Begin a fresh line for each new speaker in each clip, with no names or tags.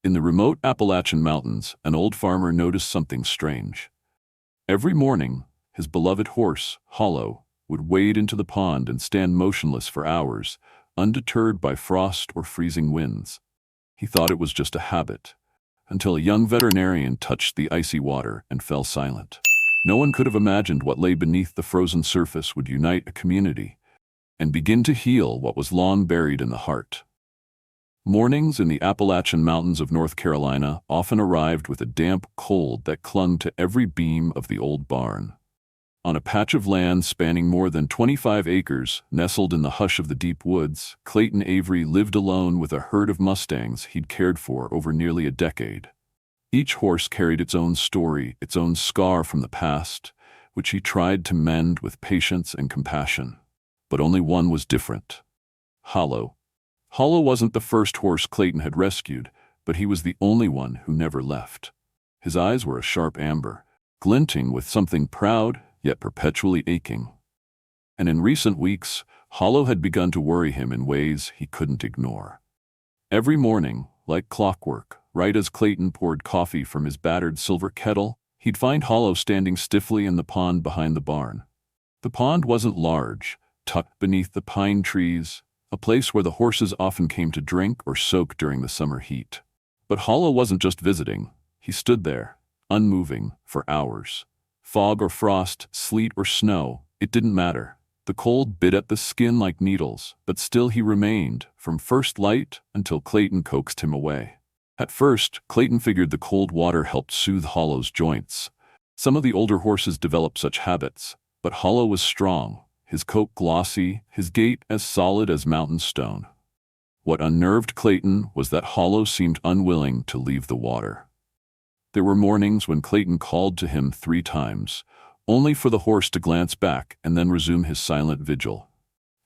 In the remote Appalachian Mountains, an old farmer noticed something strange. Every morning, his beloved horse, Hollow, would wade into the pond and stand motionless for hours, undeterred by frost or freezing winds. He thought it was just a habit, until a young veterinarian touched the icy water and fell silent. No one could have imagined what lay beneath the frozen surface would unite a community and begin to heal what was long buried in the heart. Mornings in the Appalachian Mountains of North Carolina often arrived with a damp cold that clung to every beam of the old barn. On a patch of land spanning more than 25 acres, nestled in the hush of the deep woods, Clayton Avery lived alone with a herd of Mustangs he'd cared for over nearly a decade. Each horse carried its own story, its own scar from the past, which he tried to mend with patience and compassion. But only one was different: Hollow. Hollow wasn't the first horse Clayton had rescued, but he was the only one who never left. His eyes were a sharp amber, glinting with something proud yet perpetually aching. And in recent weeks, Hollow had begun to worry him in ways he couldn't ignore. Every morning, like clockwork, right as Clayton poured coffee from his battered silver kettle, he'd find Hollow standing stiffly in the pond behind the barn. The pond wasn't large, tucked beneath the pine trees, a place where the horses often came to drink or soak during the summer heat. But Hollow wasn't just visiting. He stood there, unmoving, for hours. Fog or frost, sleet or snow, it didn't matter. The cold bit at the skin like needles, but still he remained, from first light until Clayton coaxed him away. At first, Clayton figured the cold water helped soothe Hollow's joints. Some of the older horses developed such habits, but Hollow was strong, his coat glossy, his gait as solid as mountain stone. What unnerved Clayton was that Hollow seemed unwilling to leave the water. There were mornings when Clayton called to him 3 times, only for the horse to glance back and then resume his silent vigil,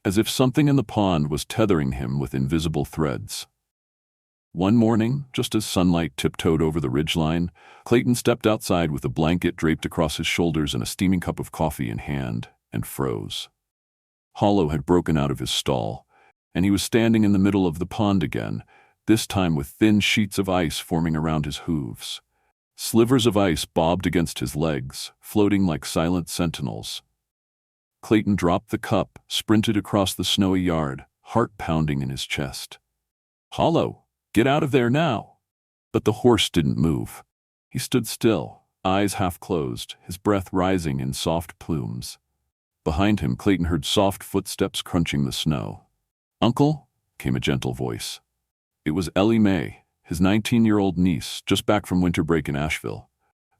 as if something in the pond was tethering him with invisible threads. One morning, just as sunlight tiptoed over the ridgeline, Clayton stepped outside with a blanket draped across his shoulders and a steaming cup of coffee in hand, and froze. Hollow had broken out of his stall, and he was standing in the middle of the pond again, this time with thin sheets of ice forming around his hooves. Slivers of ice bobbed against his legs, floating like silent sentinels. Clayton dropped the cup, sprinted across the snowy yard, heart pounding in his chest. "Hollow, get out of there now!" But the horse didn't move. He stood still, eyes half closed, his breath rising in soft plumes. Behind him, Clayton heard soft footsteps crunching the snow. "Uncle," came a gentle voice. It was Ellie Mae, his 19-year-old niece, just back from winter break in Asheville.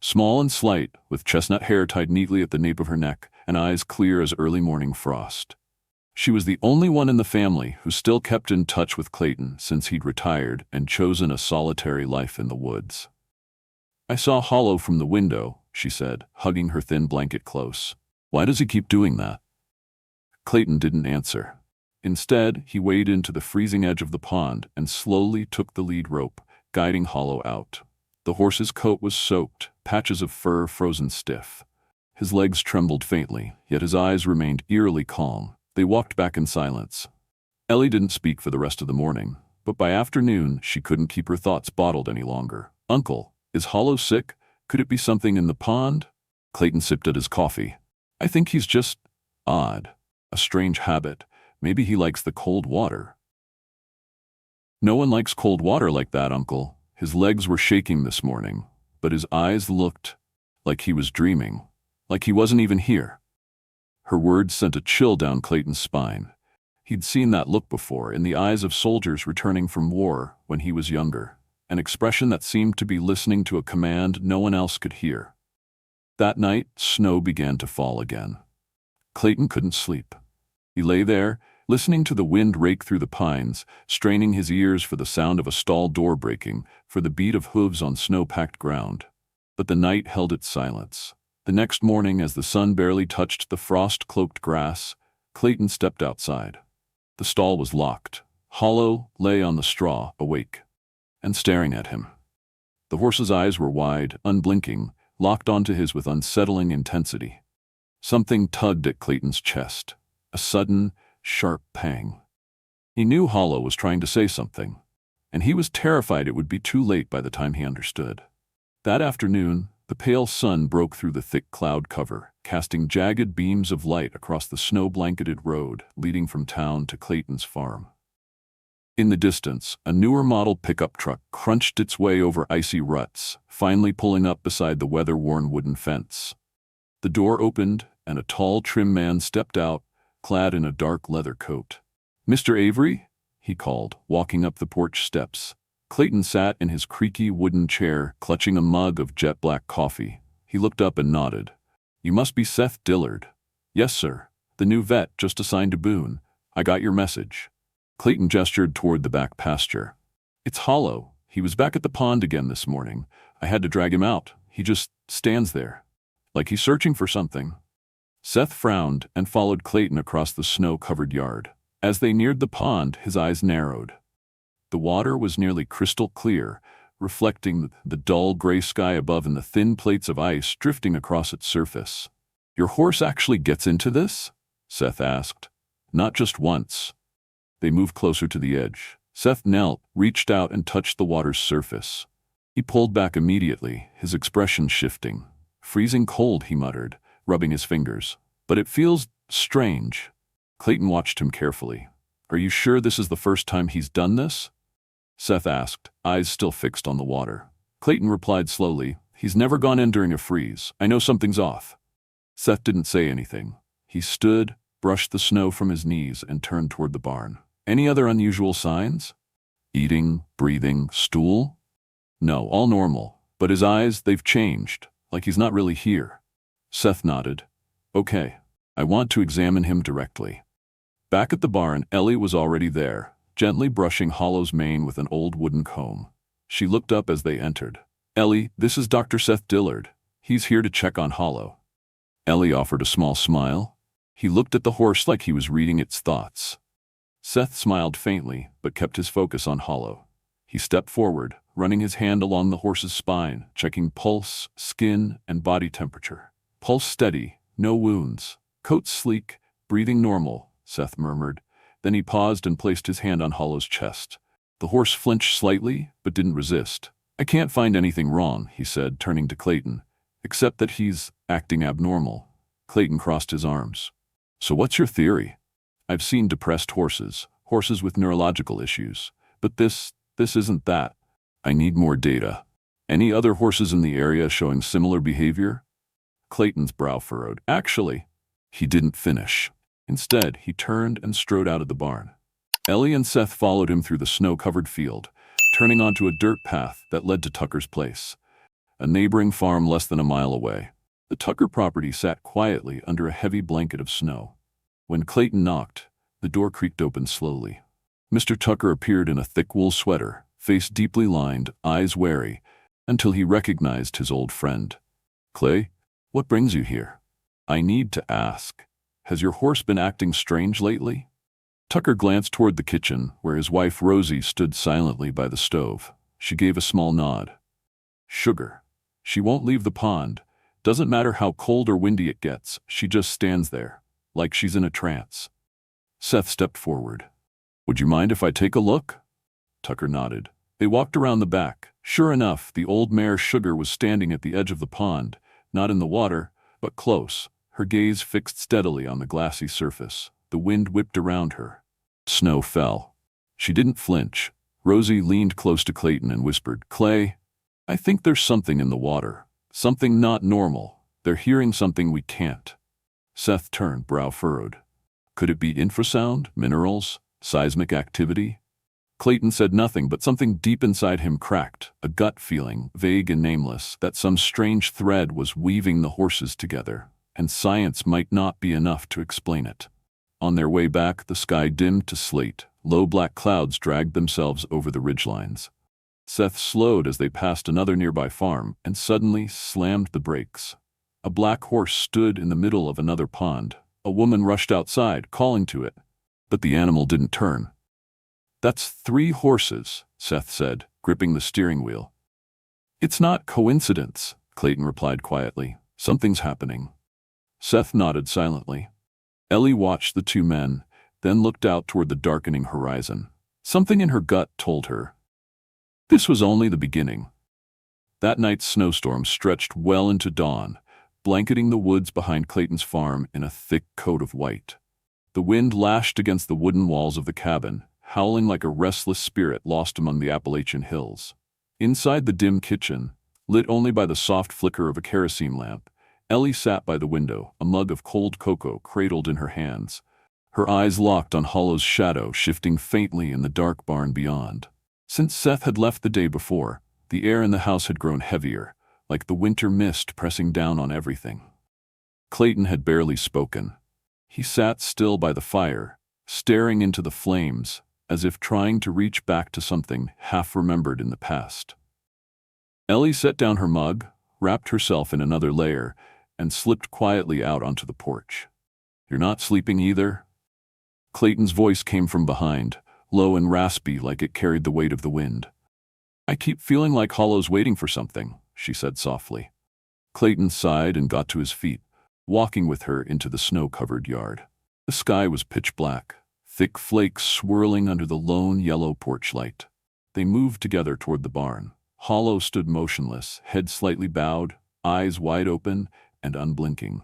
Small and slight, with chestnut hair tied neatly at the nape of her neck and eyes clear as early morning frost. She was the only one in the family who still kept in touch with Clayton since he'd retired and chosen a solitary life in the woods. "I saw Hollow from the window," she said, hugging her thin blanket close. "Why does he keep doing that?" Clayton didn't answer. Instead, he waded into the freezing edge of the pond and slowly took the lead rope, guiding Hollow out. The horse's coat was soaked, patches of fur frozen stiff. His legs trembled faintly, yet his eyes remained eerily calm. They walked back in silence. Ellie didn't speak for the rest of the morning, but by afternoon she couldn't keep her thoughts bottled any longer. "Uncle, is Hollow sick? Could it be something in the pond?" Clayton sipped at his coffee. "I think he's just odd. A strange habit. Maybe he likes the cold water." "No one likes cold water like that, Uncle." His legs were shaking this morning, but his eyes looked like he was dreaming, like he wasn't even here. Her words sent a chill down Clayton's spine. He'd seen that look before in the eyes of soldiers returning from war when he was younger, an expression that seemed to be listening to a command no one else could hear. That night, snow began to fall again. Clayton couldn't sleep. He lay there, listening to the wind rake through the pines, straining his ears for the sound of a stall door breaking, for the beat of hooves on snow-packed ground. But the night held its silence. The next morning, as the sun barely touched the frost-cloaked grass, Clayton stepped outside. The stall was locked. Hollow lay on the straw, awake, and staring at him. The horse's eyes were wide, unblinking, locked onto his with unsettling intensity. Something tugged at Clayton's chest, a sudden, sharp pang. He knew Hollow was trying to say something, and he was terrified it would be too late by the time he understood. That afternoon, the pale sun broke through the thick cloud cover, casting jagged beams of light across the snow-blanketed road leading from town to Clayton's farm. In the distance, a newer model pickup truck crunched its way over icy ruts, finally pulling up beside the weather-worn wooden fence. The door opened, and a tall, trim man stepped out, clad in a dark leather coat. "Mr. Avery?" he called, walking up the porch steps. Clayton sat in his creaky wooden chair, clutching a mug of jet-black coffee. He looked up and nodded. "You must be Seth Dillard." "Yes, sir. The new vet just assigned to Boone. I got your message." Clayton gestured toward the back pasture. "It's Hollow. He was back at the pond again this morning. I had to drag him out. He just stands there, like he's searching for something." Seth frowned and followed Clayton across the snow-covered yard. As they neared the pond, his eyes narrowed. The water was nearly crystal clear, reflecting the dull gray sky above and the thin plates of ice drifting across its surface. "Your horse actually gets into this?" Seth asked. "Not just once." They moved closer to the edge. Seth knelt, reached out and touched the water's surface. He pulled back immediately, his expression shifting. "Freezing cold," he muttered, rubbing his fingers. "But it feels strange." Clayton watched him carefully. "Are you sure this is the first time he's done this?" Seth asked, eyes still fixed on the water. Clayton replied slowly, "He's never gone in during a freeze. I know something's off." Seth didn't say anything. He stood, brushed the snow from his knees, and turned toward the barn. "Any other unusual signs? Eating, breathing, stool?" "No, all normal. But his eyes, they've changed, like he's not really here." Seth nodded. "Okay. I want to examine him directly." Back at the barn, Ellie was already there, gently brushing Hollow's mane with an old wooden comb. She looked up as they entered. "Ellie, this is Dr. Seth Dillard. He's here to check on Hollow." Ellie offered a small smile. He looked at the horse like he was reading its thoughts. Seth smiled faintly, but kept his focus on Hollow. He stepped forward, running his hand along the horse's spine, checking pulse, skin, and body temperature. "Pulse steady, no wounds. Coat sleek, breathing normal," Seth murmured. Then he paused and placed his hand on Hollow's chest. The horse flinched slightly, but didn't resist. "I can't find anything wrong," he said, turning to Clayton, "except that he's acting abnormal." Clayton crossed his arms. "So what's your theory?" "I've seen depressed horses with neurological issues, but this isn't that. I need more data. Any other horses in the area showing similar behavior?" Clayton's brow furrowed. "Actually," he didn't finish. Instead, he turned and strode out of the barn. Ellie and Seth followed him through the snow-covered field, turning onto a dirt path that led to Tucker's place, a neighboring farm less than a mile away. The Tucker property sat quietly under a heavy blanket of snow. When Clayton knocked, the door creaked open slowly. Mr. Tucker appeared in a thick wool sweater, face deeply lined, eyes wary, until he recognized his old friend. "Clay, what brings you here?" "I need to ask. Has your horse been acting strange lately?" Tucker glanced toward the kitchen, where his wife Rosie stood silently by the stove. She gave a small nod. "Sugar. She won't leave the pond. Doesn't matter how cold or windy it gets, she just stands there, like she's in a trance." Seth stepped forward. "Would you mind if I take a look?" Tucker nodded. They walked around the back. Sure enough, the old mare Sugar was standing at the edge of the pond, not in the water, but close, her gaze fixed steadily on the glassy surface. The wind whipped around her. Snow fell. She didn't flinch. Rosie leaned close to Clayton and whispered, "Clay, I think there's something in the water. Something not normal. They're hearing something we can't." Seth turned, brow furrowed. "Could it be infrasound, minerals, seismic activity?" Clayton said nothing, but something deep inside him cracked, a gut feeling, vague and nameless, that some strange thread was weaving the horses together, and science might not be enough to explain it. On their way back, the sky dimmed to slate. Low black clouds dragged themselves over the ridgelines. Seth slowed as they passed another nearby farm and suddenly slammed the brakes. A black horse stood in the middle of another pond. A woman rushed outside, calling to it, but the animal didn't turn. "That's 3 horses," Seth said, gripping the steering wheel. "It's not coincidence," Clayton replied quietly. "Something's happening." Seth nodded silently. Ellie watched the 2 men, then looked out toward the darkening horizon. Something in her gut told her This was only the beginning. That night's snowstorm stretched well into dawn, blanketing the woods behind Clayton's farm in a thick coat of white. The wind lashed against the wooden walls of the cabin, howling like a restless spirit lost among the Appalachian hills. Inside the dim kitchen, lit only by the soft flicker of a kerosene lamp, Ellie sat by the window, a mug of cold cocoa cradled in her hands, her eyes locked on Hollow's shadow shifting faintly in the dark barn beyond. Since Seth had left the day before, the air in the house had grown heavier, like the winter mist pressing down on everything. Clayton had barely spoken. He sat still by the fire, staring into the flames, as if trying to reach back to something half-remembered in the past. Ellie set down her mug, wrapped herself in another layer, and slipped quietly out onto the porch. "You're not sleeping either?" Clayton's voice came from behind, low and raspy like it carried the weight of the wind. "I keep feeling like Hollow's waiting for something," she said softly. Clayton sighed and got to his feet, walking with her into the snow-covered yard. The sky was pitch black, thick flakes swirling under the lone yellow porch light. They moved together toward the barn. Hollow stood motionless, head slightly bowed, eyes wide open and unblinking.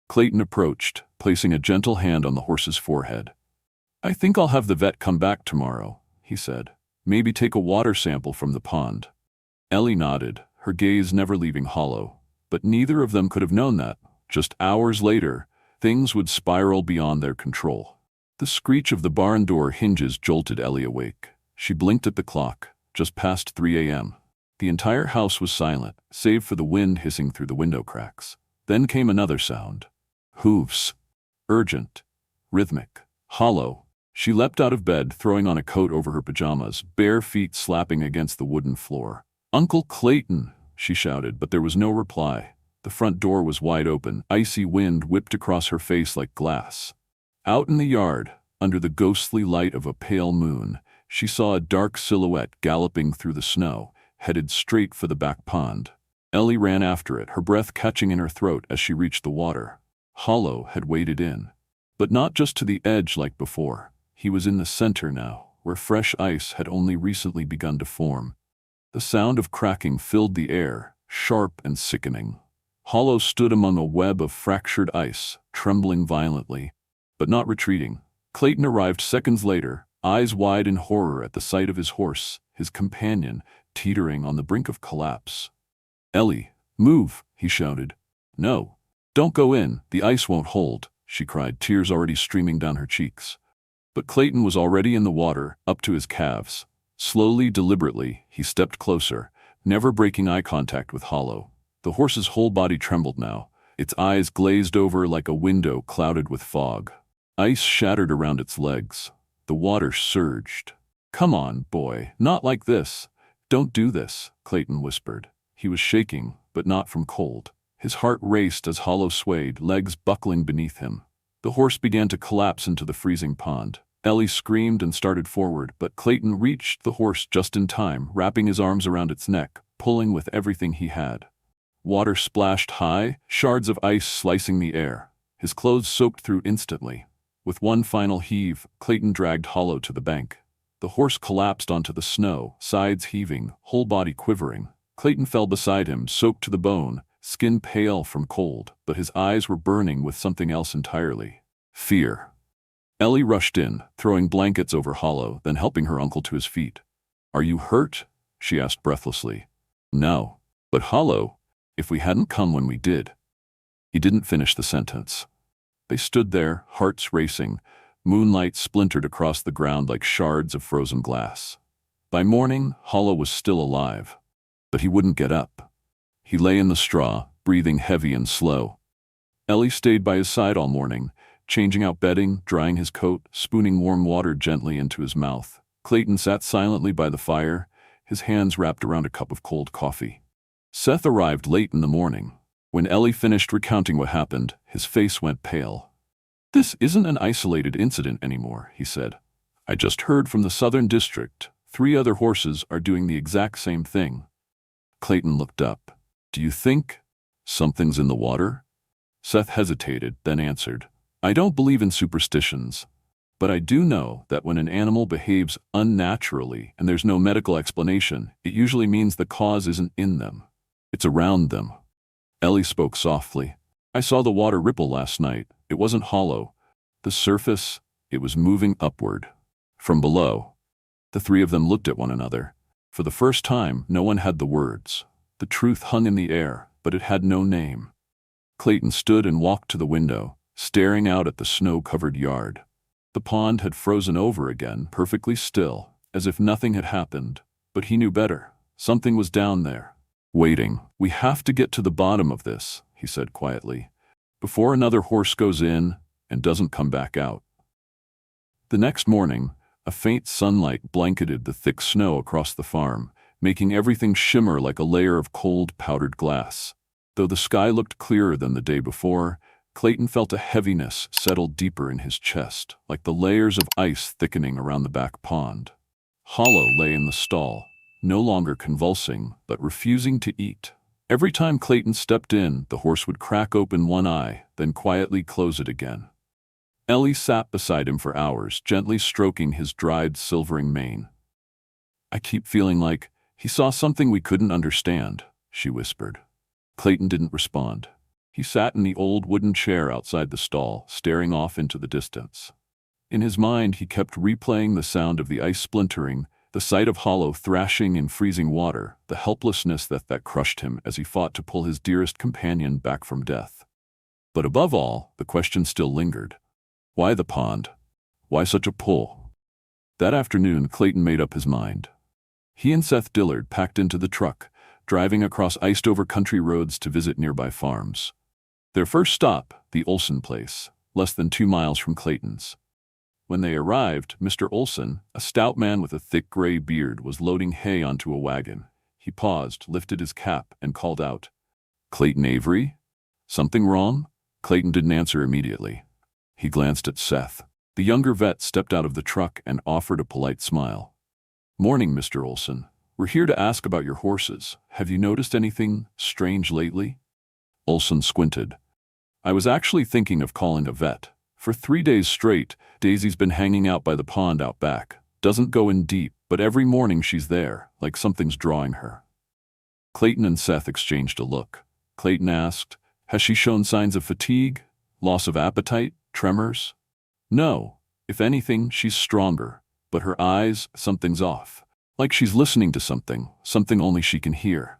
Clayton approached, placing a gentle hand on the horse's forehead. "I think I'll have the vet come back tomorrow," he said. "Maybe take a water sample from the pond." Ellie nodded, her gaze never leaving Hollow, but neither of them could have known that, just hours later, things would spiral beyond their control. The screech of the barn door hinges jolted Ellie awake. She blinked at the clock, just past 3 a.m. The entire house was silent, save for the wind hissing through the window cracks. Then came another sound. Hooves. Urgent. Rhythmic. Hollow. She leapt out of bed, throwing on a coat over her pajamas, bare feet slapping against the wooden floor. "Uncle Clayton!" she shouted, but there was no reply. The front door was wide open. Icy wind whipped across her face like glass. Out in the yard, under the ghostly light of a pale moon, she saw a dark silhouette galloping through the snow, headed straight for the back pond. Ellie ran after it, her breath catching in her throat as she reached the water. Hollow had waded in. But not just to the edge like before. He was in the center now, where fresh ice had only recently begun to form. The sound of cracking filled the air, sharp and sickening. Hollow stood among a web of fractured ice, trembling violently, but not retreating. Clayton arrived seconds later, eyes wide in horror at the sight of his horse, his companion, teetering on the brink of collapse. "Ellie, move," he shouted. "No. Don't go in, the ice won't hold," she cried, tears already streaming down her cheeks. But Clayton was already in the water, up to his calves. Slowly, deliberately, he stepped closer, never breaking eye contact with Hollow. The horse's whole body trembled now, its eyes glazed over like a window clouded with fog. Ice shattered around its legs. The water surged. "Come on, boy, not like this. Don't do this," Clayton whispered. He was shaking, but not from cold. His heart raced as Hollow swayed, legs buckling beneath him. The horse began to collapse into the freezing pond. Ellie screamed and started forward, but Clayton reached the horse just in time, wrapping his arms around its neck, pulling with everything he had. Water splashed high, shards of ice slicing the air. His clothes soaked through instantly. With one final heave, Clayton dragged Hollow to the bank. The horse collapsed onto the snow, sides heaving, whole body quivering. Clayton fell beside him, soaked to the bone, skin pale from cold, but his eyes were burning with something else entirely. Fear. Ellie rushed in, throwing blankets over Hollow, then helping her uncle to his feet. "Are you hurt?" she asked breathlessly. "No. But Hollow, if we hadn't come when we did." He didn't finish the sentence. They stood there, hearts racing, moonlight splintered across the ground like shards of frozen glass. By morning, Hollow was still alive, but he wouldn't get up. He lay in the straw, breathing heavy and slow. Ellie stayed by his side all morning, changing out bedding, drying his coat, spooning warm water gently into his mouth. Clayton sat silently by the fire, his hands wrapped around a cup of cold coffee. Seth arrived late in the morning. When Ellie finished recounting what happened, his face went pale. "This isn't an isolated incident anymore," he said. "I just heard from the Southern District. 3 other horses are doing the exact same thing." Clayton looked up. "Do you think something's in the water?" Seth hesitated, then answered, "I don't believe in superstitions, But I do know that when an animal behaves unnaturally and there's no medical explanation, it usually means the cause isn't in them. It's around them. Ellie spoke softly. I saw the water ripple last night. It wasn't hollow. The surface, it was moving upward. From below. The three of them looked at one another. For the first time, no one had the words. The truth hung in the air, but it had no name. Clayton stood and walked to the window, staring out at the snow-covered yard. The pond had frozen over again, perfectly still, as if nothing had happened. But he knew better. Something was down there, waiting. We have to get to the bottom of this, he said quietly, before another horse goes in and doesn't come back out. The next morning, a faint sunlight blanketed the thick snow across the farm, making everything shimmer like a layer of cold, powdered glass. Though the sky looked clearer than the day before, Clayton felt a heaviness settle deeper in his chest, like the layers of ice thickening around the back pond. Hollow lay in the stall, no longer convulsing, but refusing to eat. Every time Clayton stepped in, the horse would crack open one eye, then quietly close it again. Ellie sat beside him for hours, gently stroking his dried, silvering mane. I keep feeling like he saw something we couldn't understand, she whispered. Clayton didn't respond. He sat in the old wooden chair outside the stall, staring off into the distance. In his mind, he kept replaying the sound of the ice splintering, the sight of Hollow thrashing in freezing water, the helplessness that crushed him as he fought to pull his dearest companion back from death. But above all, the question still lingered. Why the pond? Why such a pull? That afternoon, Clayton made up his mind. He and Seth Dillard packed into the truck, driving across iced-over country roads to visit nearby farms. Their first stop, the Olson place, less than 2 miles from Clayton's. When they arrived, Mr. Olson, a stout man with a thick gray beard, was loading hay onto a wagon. He paused, lifted his cap, and called out, "Clayton Avery? Something wrong?" Clayton didn't answer immediately. He glanced at Seth. The younger vet stepped out of the truck and offered a polite smile. "Morning, Mr. Olson. We're here to ask about your horses. Have you noticed anything strange lately?" Olson squinted. "I was actually thinking of calling a vet. For 3 days straight, Daisy's been hanging out by the pond out back. Doesn't go in deep, but every morning she's there, like something's drawing her." Clayton and Seth exchanged a look. Clayton asked, "Has she shown signs of fatigue? Loss of appetite? Tremors?" "No. If anything, she's stronger. But her eyes, something's off. Like she's listening to something only she can hear."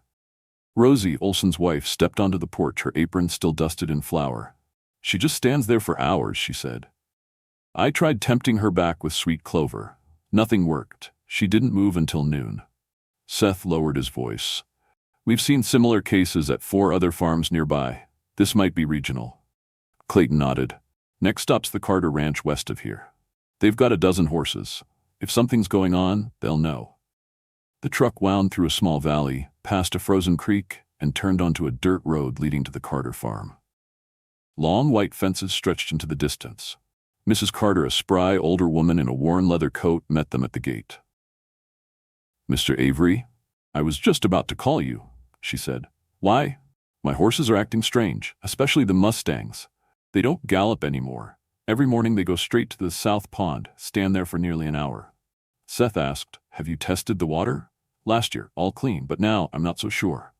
Rosie, Olson's wife, stepped onto the porch, her apron still dusted in flour. "She just stands there for hours," she said. "I tried tempting her back with sweet clover. Nothing worked. She didn't move until noon." Seth lowered his voice. "We've seen similar cases at 4 other farms nearby. This might be regional." Clayton nodded. "Next stop's the Carter Ranch west of here. They've got a dozen horses. If something's going on, they'll know." The truck wound through a small valley, past a frozen creek, and turned onto a dirt road leading to the Carter farm. Long white fences stretched into the distance. Mrs. Carter, a spry older woman in a worn leather coat, met them at the gate. "Mr. Avery, I was just about to call you," she said. "Why? My horses are acting strange, especially the Mustangs. They don't gallop anymore. Every morning they go straight to the south pond, stand there for nearly an hour." Seth asked, "Have you tested the water? Last year, all clean, but now I'm not so sure."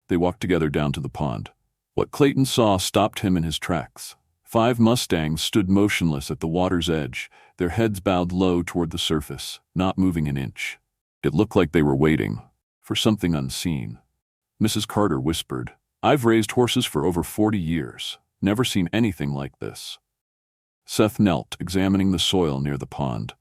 They walked together down to the pond. What Clayton saw stopped him in his tracks. 5 Mustangs stood motionless at the water's edge, their heads bowed low toward the surface, not moving an inch. It looked like they were waiting for something unseen. Mrs. Carter whispered, "I've raised horses for over 40 years. Never seen anything like this." Seth knelt, examining the soil near the pond.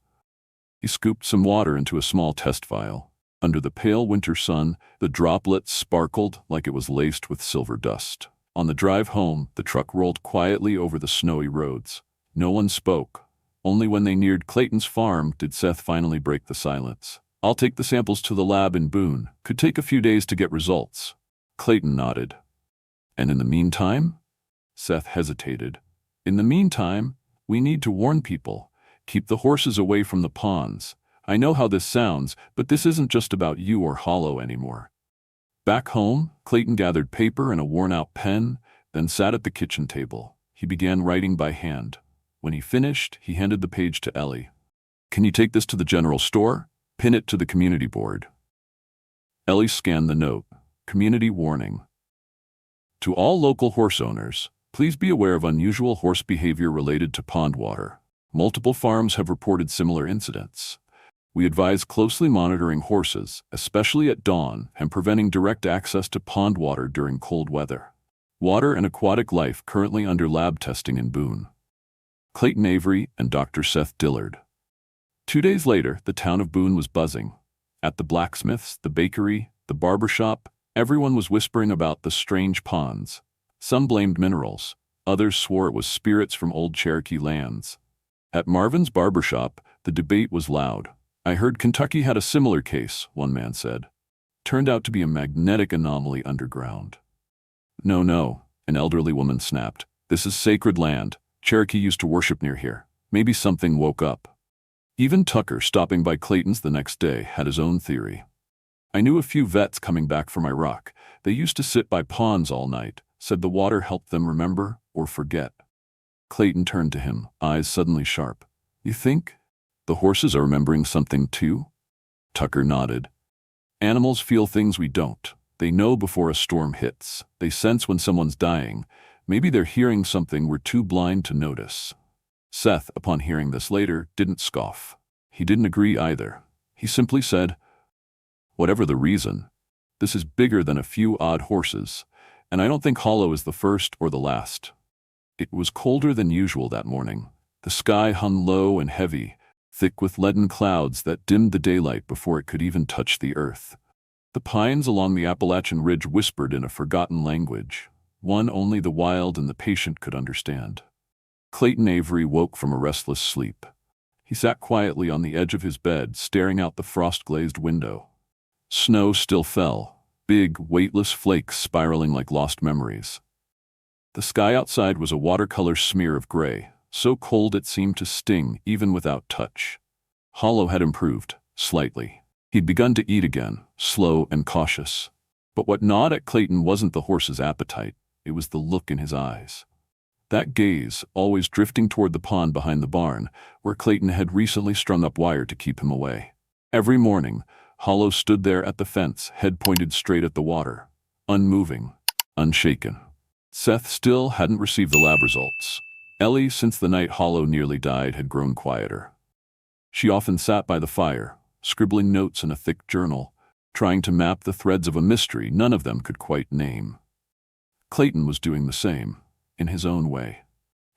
He scooped some water into a small test vial. Under the pale winter sun, the droplets sparkled like it was laced with silver dust. On the drive home, the truck rolled quietly over the snowy roads. No one spoke. Only when they neared Clayton's farm did Seth finally break the silence. "I'll take the samples to the lab in Boone. Could take a few days to get results." Clayton nodded. "And in the meantime?" Seth hesitated. "In the meantime, we need to warn people. Keep the horses away from the ponds. I know how this sounds, but this isn't just about you or Hollow anymore." Back home, Clayton gathered paper and a worn-out pen, then sat at the kitchen table. He began writing by hand. When he finished, he handed the page to Ellie. "Can you take this to the general store? Pin it to the community board." Ellie scanned the note. Community warning. To all local horse owners, please be aware of unusual horse behavior related to pond water. Multiple farms have reported similar incidents. We advise closely monitoring horses, especially at dawn, and preventing direct access to pond water during cold weather. Water and aquatic life currently under lab testing in Boone. Clayton Avery and Dr. Seth Dillard. 2 days later, the town of Boone was buzzing. At the blacksmith's, the bakery, the barber shop, everyone was whispering about the strange ponds. Some blamed minerals. Others swore it was spirits from old Cherokee lands. At Marvin's barbershop, the debate was loud. "I heard Kentucky had a similar case," one man said. "Turned out to be a magnetic anomaly underground." No, an elderly woman snapped. "This is sacred land. Cherokee used to worship near here. Maybe something woke up." Even Tucker, stopping by Clayton's the next day, had his own theory. "I knew a few vets coming back from Iraq. They used to sit by ponds all night, said the water helped them remember or forget." Clayton turned to him, eyes suddenly sharp. "You think the horses are remembering something too?" Tucker nodded. "Animals feel things we don't. They know before a storm hits. They sense when someone's dying. Maybe they're hearing something we're too blind to notice." Seth, upon hearing this later, didn't scoff. He didn't agree either. He simply said, "Whatever the reason, this is bigger than a few odd horses, and I don't think Hollow is the first or the last." It was colder than usual that morning. The sky hung low and heavy, thick with leaden clouds that dimmed the daylight before it could even touch the earth. The pines along the Appalachian Ridge whispered in a forgotten language, one only the wild and the patient could understand. Clayton Avery woke from a restless sleep. He sat quietly on the edge of his bed, staring out the frost-glazed window. Snow still fell, big, weightless flakes spiraling like lost memories. The sky outside was a watercolor smear of gray, so cold it seemed to sting even without touch. Hollow had improved, slightly. He'd begun to eat again, slow and cautious. But what gnawed at Clayton wasn't the horse's appetite, it was the look in his eyes. That gaze, always drifting toward the pond behind the barn, where Clayton had recently strung up wire to keep him away. Every morning, Hollow stood there at the fence, head pointed straight at the water, unmoving, unshaken. Seth still hadn't received the lab results. Ellie, since the night Hollow nearly died, had grown quieter. She often sat by the fire, scribbling notes in a thick journal, trying to map the threads of a mystery none of them could quite name. Clayton was doing the same, in his own way.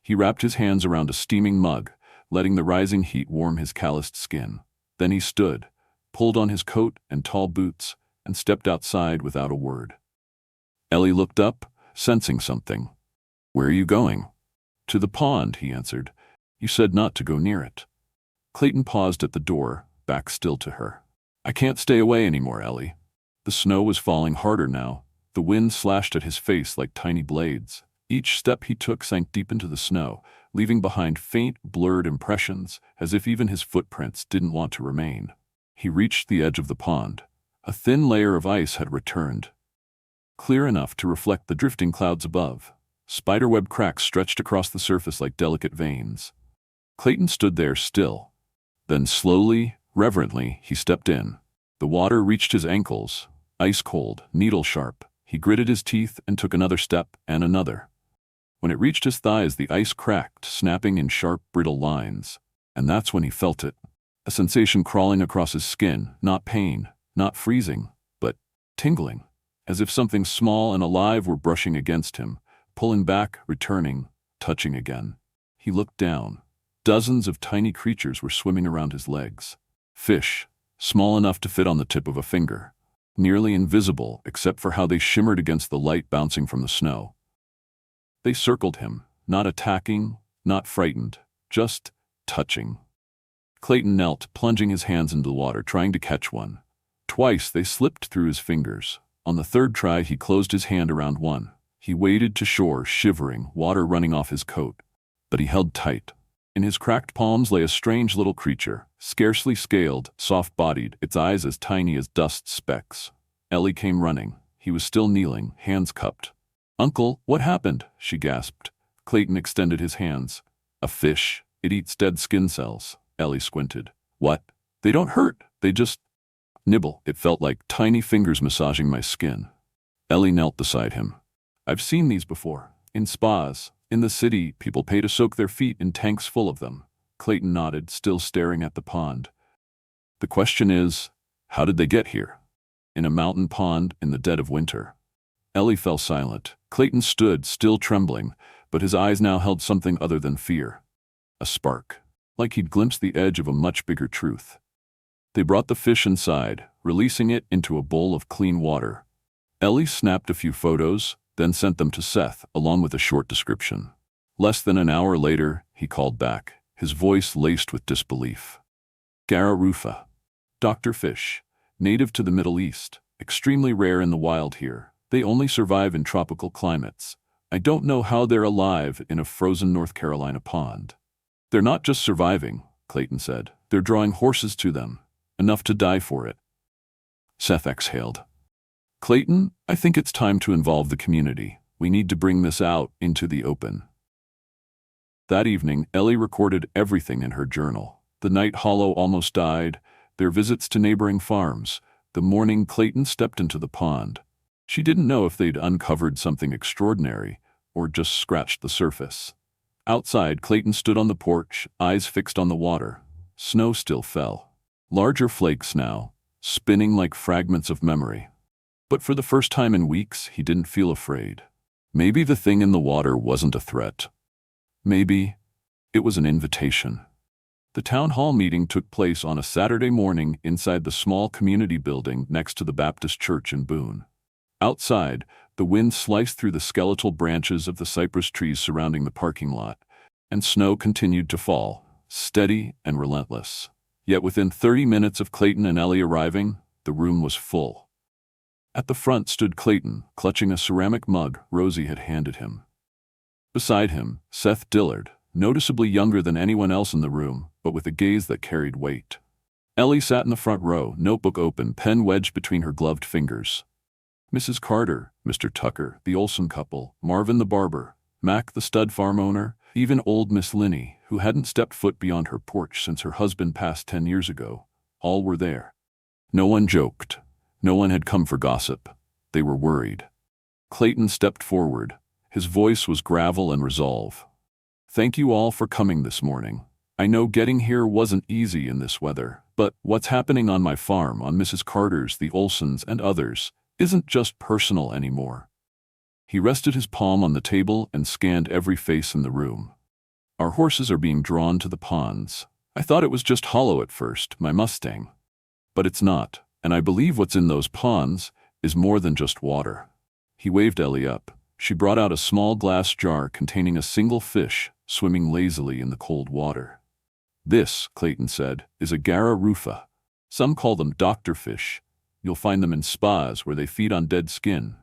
He wrapped his hands around a steaming mug, letting the rising heat warm his calloused skin. Then he stood, pulled on his coat and tall boots, and stepped outside without a word. Ellie looked up, sensing something. "Where are you going?" "To the pond," he answered. "You said not to go near it." Clayton paused at the door, back still to her. "I can't stay away anymore, Ellie." The snow was falling harder now. The wind slashed at his face like tiny blades. Each step he took sank deep into the snow, leaving behind faint, blurred impressions, as if even his footprints didn't want to remain. He reached the edge of the pond. A thin layer of ice had returned, clear enough to reflect the drifting clouds above. Spiderweb cracks stretched across the surface like delicate veins. Clayton stood there still. Then slowly, reverently, he stepped in. The water reached his ankles, ice cold, needle sharp. He gritted his teeth and took another step and another. When it reached his thighs, the ice cracked, snapping in sharp, brittle lines. And that's when he felt it. A sensation crawling across his skin, not pain, not freezing, but tingling, as if something small and alive were brushing against him, pulling back, returning, touching again. He looked down. Dozens of tiny creatures were swimming around his legs. Fish, small enough to fit on the tip of a finger, nearly invisible except for how they shimmered against the light bouncing from the snow. They circled him, not attacking, not frightened, just touching. Clayton knelt, plunging his hands into the water, trying to catch one. Twice they slipped through his fingers. On the third try, he closed his hand around one. He waded to shore, shivering, water running off his coat. But he held tight. In his cracked palms lay a strange little creature, scarcely scaled, soft-bodied, its eyes as tiny as dust specks. Ellie came running. He was still kneeling, hands cupped. "Uncle, what happened?" she gasped. Clayton extended his hands. A fish. It eats dead skin cells. Ellie squinted. What? They don't hurt. They just nibble. It felt like tiny fingers massaging my skin. Ellie knelt beside him. I've seen these before. In spas. In the city, people pay to soak their feet in tanks full of them. Clayton nodded, still staring at the pond. The question is, how did they get here? In a mountain pond in the dead of winter. Ellie fell silent. Clayton stood, still trembling, but his eyes now held something other than fear. A spark. Like he'd glimpsed the edge of a much bigger truth. They brought the fish inside, releasing it into a bowl of clean water. Ellie snapped a few photos, then sent them to Seth, along with a short description. Less than an hour later, he called back, his voice laced with disbelief. Gara rufa. Dr. Fish. Native to the Middle East. Extremely rare in the wild here. They only survive in tropical climates. I don't know how they're alive in a frozen North Carolina pond. They're not just surviving, Clayton said. They're drawing horses to them. Enough to die for it. Seth exhaled. Clayton, I think it's time to involve the community. We need to bring this out into the open. That evening, Ellie recorded everything in her journal. The night Hollow almost died, their visits to neighboring farms, the morning Clayton stepped into the pond. She didn't know if they'd uncovered something extraordinary or just scratched the surface. Outside, Clayton stood on the porch, eyes fixed on the water. Snow still fell. Larger flakes now, spinning like fragments of memory. But for the first time in weeks, he didn't feel afraid. Maybe the thing in the water wasn't a threat. Maybe it was an invitation. The town hall meeting took place on a Saturday morning inside the small community building next to the Baptist church in Boone. Outside, the wind sliced through the skeletal branches of the cypress trees surrounding the parking lot, and snow continued to fall, steady and relentless. Yet within 30 minutes of Clayton and Ellie arriving, the room was full. At the front stood Clayton, clutching a ceramic mug Rosie had handed him. Beside him, Seth Dillard, noticeably younger than anyone else in the room, but with a gaze that carried weight. Ellie sat in the front row, notebook open, pen wedged between her gloved fingers. Mrs. Carter, Mr. Tucker, the Olson couple, Marvin the barber, Mac the stud farm owner, even old Miss Linney, who hadn't stepped foot beyond her porch since her husband passed 10 years ago, all were there. No one joked. No one had come for gossip. They were worried. Clayton stepped forward. His voice was gravel and resolve. Thank you all for coming this morning. I know getting here wasn't easy in this weather, but what's happening on my farm, on Mrs. Carter's, the Olsons, and others, isn't just personal anymore. He rested his palm on the table and scanned every face in the room. Our horses are being drawn to the ponds. I thought it was just Hollow at first, my Mustang. But it's not, and I believe what's in those ponds is more than just water. He waved Ellie up. She brought out a small glass jar containing a single fish swimming lazily in the cold water. This, Clayton said, is a Gara rufa. Some call them doctor fish. You'll find them in spas where they feed on dead skin.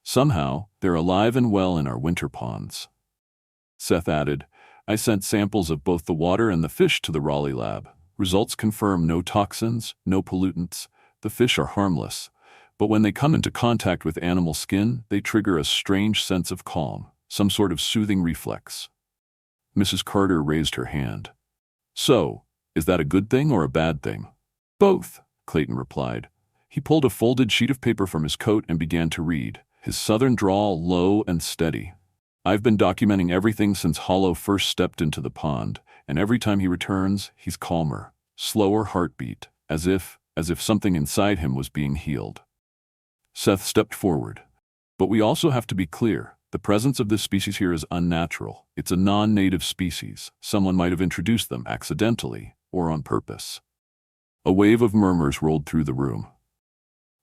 Somehow, they're alive and well in our winter ponds. Seth added, I sent samples of both the water and the fish to the Raleigh lab. Results confirm no toxins, no pollutants. The fish are harmless. But when they come into contact with animal skin, they trigger a strange sense of calm, some sort of soothing reflex. Mrs. Carter raised her hand. So, is that a good thing or a bad thing? Both, Clayton replied. He pulled a folded sheet of paper from his coat and began to read, his southern drawl low and steady. I've been documenting everything since Hollow first stepped into the pond, and every time he returns, he's calmer, slower heartbeat, as if something inside him was being healed. Seth stepped forward. But we also have to be clear. The presence of this species here is unnatural. It's a non-native species. Someone might have introduced them accidentally or on purpose. A wave of murmurs rolled through the room.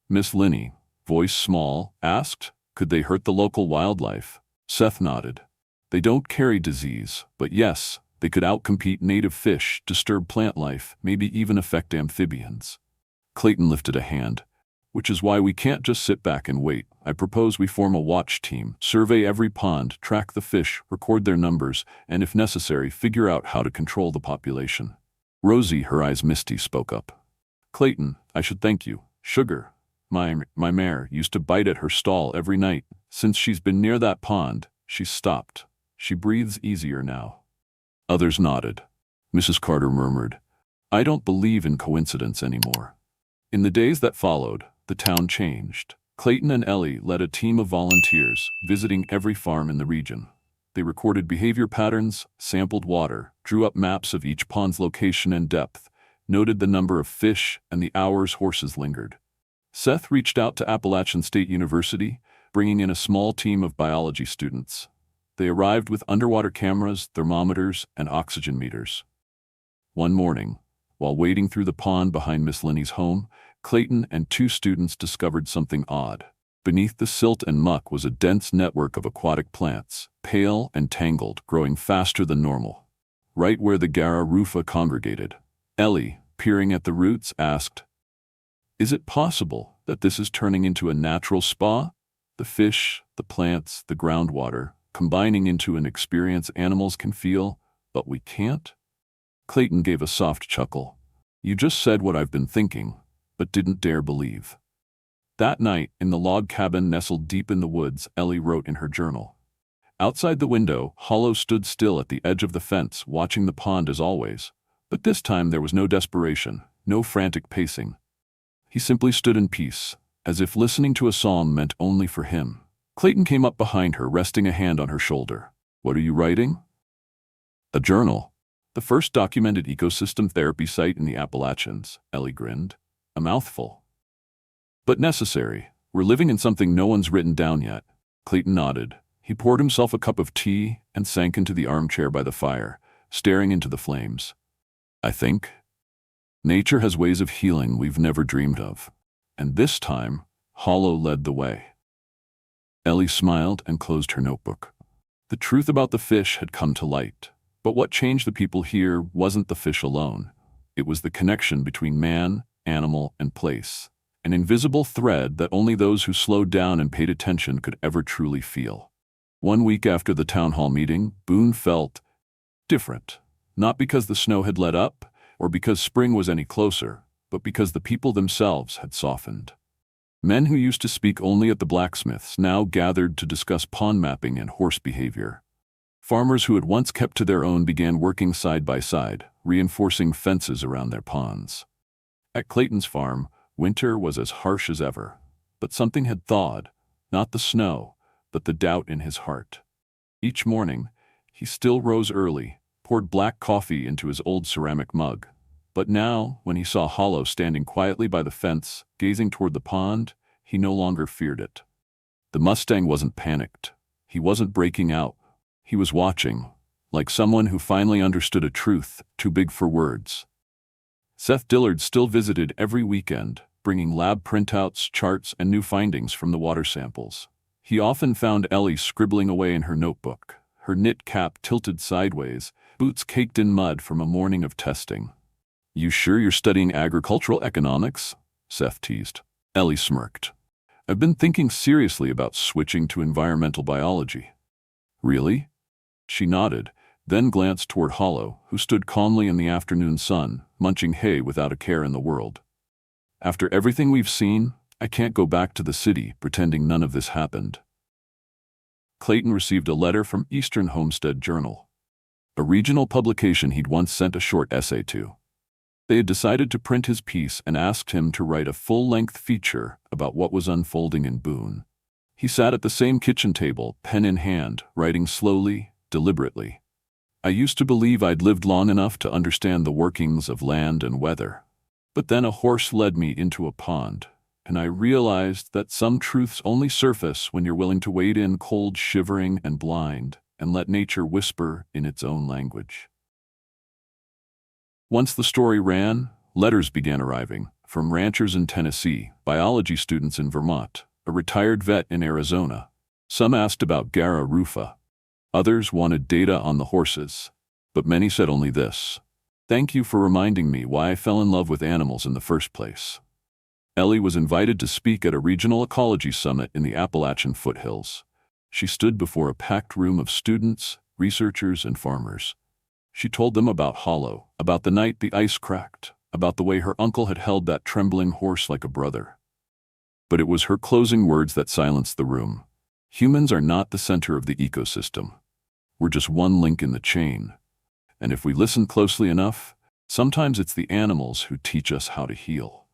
Miss Linney, voice small, asked, could they hurt the local wildlife? Seth nodded. They don't carry disease, but yes, they could outcompete native fish, disturb plant life, maybe even affect amphibians. Clayton lifted a hand. Which is why we can't just sit back and wait. I propose we form a watch team, survey every pond, track the fish, record their numbers, and if necessary, figure out how to control the population. Rosie, her eyes misty, spoke up. Clayton, I should thank you. Sugar, my mare, used to bite at her stall every night. Since she's been near that pond, she's stopped. She breathes easier now. Others nodded. Mrs. Carter murmured, "I don't believe in coincidence anymore." In the days that followed, the town changed. Clayton and Ellie led a team of volunteers, visiting every farm in the region. They recorded behavior patterns, sampled water, drew up maps of each pond's location and depth, noted the number of fish and the hours horses lingered. Seth reached out to Appalachian State University, bringing in a small team of biology students. They arrived with underwater cameras, thermometers, and oxygen meters. One morning, while wading through the pond behind Miss Linney's home, Clayton and two students discovered something odd. Beneath the silt and muck was a dense network of aquatic plants, pale and tangled, growing faster than normal. Right where the Gara rufa congregated, Ellie, peering at the roots, asked, "Is it possible that this is turning into a natural spa? The fish, the plants, the groundwater, combining into an experience animals can feel, but we can't?" Clayton gave a soft chuckle. "You just said what I've been thinking, but didn't dare believe." That night, in the log cabin nestled deep in the woods, Ellie wrote in her journal. Outside the window, Hollow stood still at the edge of the fence, watching the pond as always. But this time there was no desperation, no frantic pacing. He simply stood in peace, as if listening to a psalm meant only for him. Clayton came up behind her, resting a hand on her shoulder. "What are you writing?" "A journal. The first documented ecosystem therapy site in the Appalachians," Ellie grinned. "A mouthful, but necessary. We're living in something no one's written down yet." Clayton nodded. He poured himself a cup of tea and sank into the armchair by the fire, staring into the flames. "I think nature has ways of healing we've never dreamed of. And this time, Hollow led the way." Ellie smiled and closed her notebook. The truth about the fish had come to light. But what changed the people here wasn't the fish alone. It was the connection between man, animal, and place. An invisible thread that only those who slowed down and paid attention could ever truly feel. 1 week after the town hall meeting, Boone felt different. Not because the snow had let up, or because spring was any closer, but because the people themselves had softened. Men who used to speak only at the blacksmiths now gathered to discuss pond mapping and horse behavior. Farmers who had once kept to their own began working side by side, reinforcing fences around their ponds. At Clayton's farm, winter was as harsh as ever, but something had thawed, not the snow, but the doubt in his heart. Each morning, he still rose early, poured black coffee into his old ceramic mug. But now, when he saw Hollow standing quietly by the fence, gazing toward the pond, he no longer feared it. The Mustang wasn't panicked. He wasn't breaking out. He was watching, like someone who finally understood a truth too big for words. Seth Dillard still visited every weekend, bringing lab printouts, charts, and new findings from the water samples. He often found Ellie scribbling away in her notebook, her knit cap tilted sideways, boots caked in mud from a morning of testing. "You sure you're studying agricultural economics?" Seth teased. Ellie smirked. "I've been thinking seriously about switching to environmental biology." "Really?" She nodded, then glanced toward Hollow, who stood calmly in the afternoon sun, munching hay without a care in the world. "After everything we've seen, I can't go back to the city pretending none of this happened." Clayton received a letter from Eastern Homestead Journal, a regional publication he'd once sent a short essay to. They had decided to print his piece and asked him to write a full-length feature about what was unfolding in Boone. He sat at the same kitchen table, pen in hand, writing slowly, deliberately. "I used to believe I'd lived long enough to understand the workings of land and weather. But then a horse led me into a pond, and I realized that some truths only surface when you're willing to wade in cold, shivering, and blind, and let nature whisper in its own language." Once the story ran, letters began arriving, from ranchers in Tennessee, biology students in Vermont, a retired vet in Arizona. Some asked about Gara rufa. Others wanted data on the horses. But many said only this: "Thank you for reminding me why I fell in love with animals in the first place." Ellie was invited to speak at a regional ecology summit in the Appalachian foothills. She stood before a packed room of students, researchers, and farmers. She told them about Hollow, about the night the ice cracked, about the way her uncle had held that trembling horse like a brother. But it was her closing words that silenced the room. Humans are not the center of the ecosystem. We're just one link in the chain. And if we listen closely enough, sometimes it's the animals who teach us how to heal.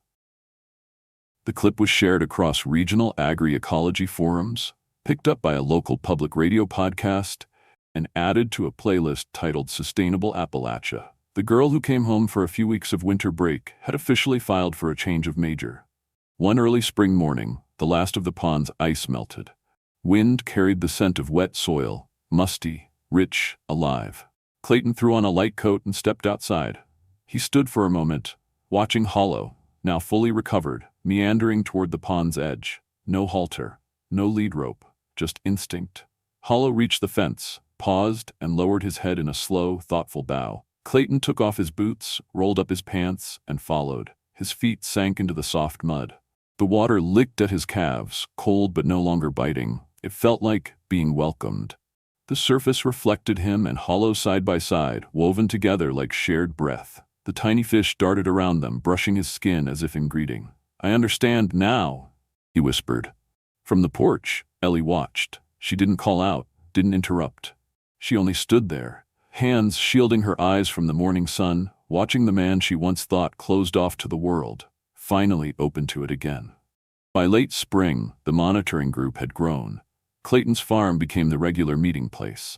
The clip was shared across regional agri-ecology forums, picked up by a local public radio podcast, and added to a playlist titled Sustainable Appalachia. The girl who came home for a few weeks of winter break had officially filed for a change of major. One early spring morning, the last of the pond's ice melted. Wind carried the scent of wet soil, musty, rich, alive. Clayton threw on a light coat and stepped outside. He stood for a moment, watching Hollow, now fully recovered, meandering toward the pond's edge. No halter, no lead rope, just instinct. Hollow reached the fence, paused, and lowered his head in a slow, thoughtful bow. Clayton took off his boots, rolled up his pants, and followed. His feet sank into the soft mud. The water licked at his calves, cold but no longer biting. It felt like being welcomed. The surface reflected him and Hollow side by side, woven together like shared breath. The tiny fish darted around them, brushing his skin as if in greeting. "I understand now," he whispered. From the porch, Ellie watched. She didn't call out, didn't interrupt. She only stood there, hands shielding her eyes from the morning sun, watching the man she once thought closed off to the world, finally open to it again. By late spring, the monitoring group had grown. Clayton's farm became the regular meeting place.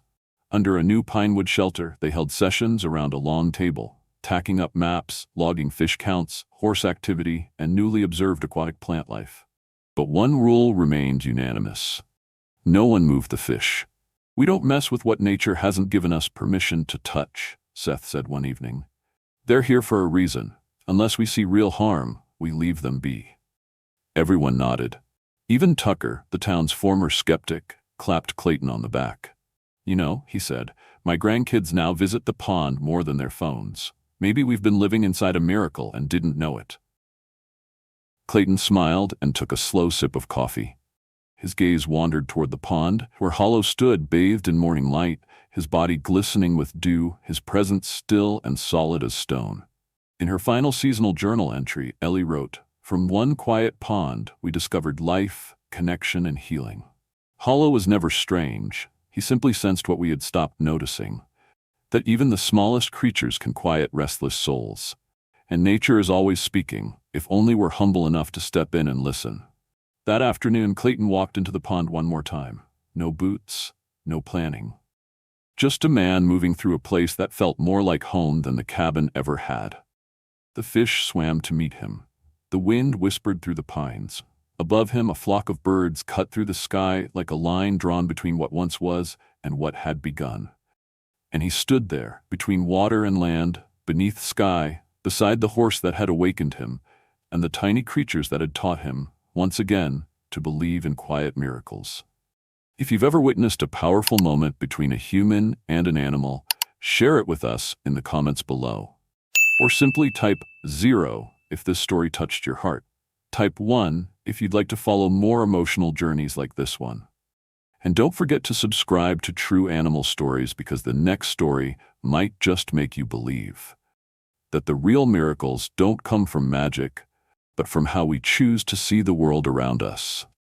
Under a new pinewood shelter, they held sessions around a long table, tacking up maps, logging fish counts, horse activity, and newly observed aquatic plant life. But one rule remained unanimous. No one moved the fish. "We don't mess with what nature hasn't given us permission to touch," Seth said one evening. "They're here for a reason. Unless we see real harm, we leave them be." Everyone nodded. Even Tucker, the town's former skeptic, clapped Clayton on the back. "You know," he said, "my grandkids now visit the pond more than their phones. Maybe we've been living inside a miracle and didn't know it." Clayton smiled and took a slow sip of coffee. His gaze wandered toward the pond, where Hollow stood bathed in morning light, his body glistening with dew, his presence still and solid as stone. In her final seasonal journal entry, Ellie wrote, "From one quiet pond, we discovered life, connection, and healing." Hollow was never strange. He simply sensed what we had stopped noticing, that even the smallest creatures can quiet restless souls. And nature is always speaking, if only we're humble enough to step in and listen. That afternoon, Clayton walked into the pond one more time. No boots, no planning. Just a man moving through a place that felt more like home than the cabin ever had. The fish swam to meet him. The wind whispered through the pines. Above him, a flock of birds cut through the sky like a line drawn between what once was and what had begun. And he stood there, between water and land, beneath sky, beside the horse that had awakened him, and the tiny creatures that had taught him, once again, to believe in quiet miracles. If you've ever witnessed a powerful moment between a human and an animal, share it with us in the comments below. Or simply type 0 if this story touched your heart. Type 1 if you'd like to follow more emotional journeys like this one. And don't forget to subscribe to True Animal Stories, because the next story might just make you believe that the real miracles don't come from magic, but from how we choose to see the world around us.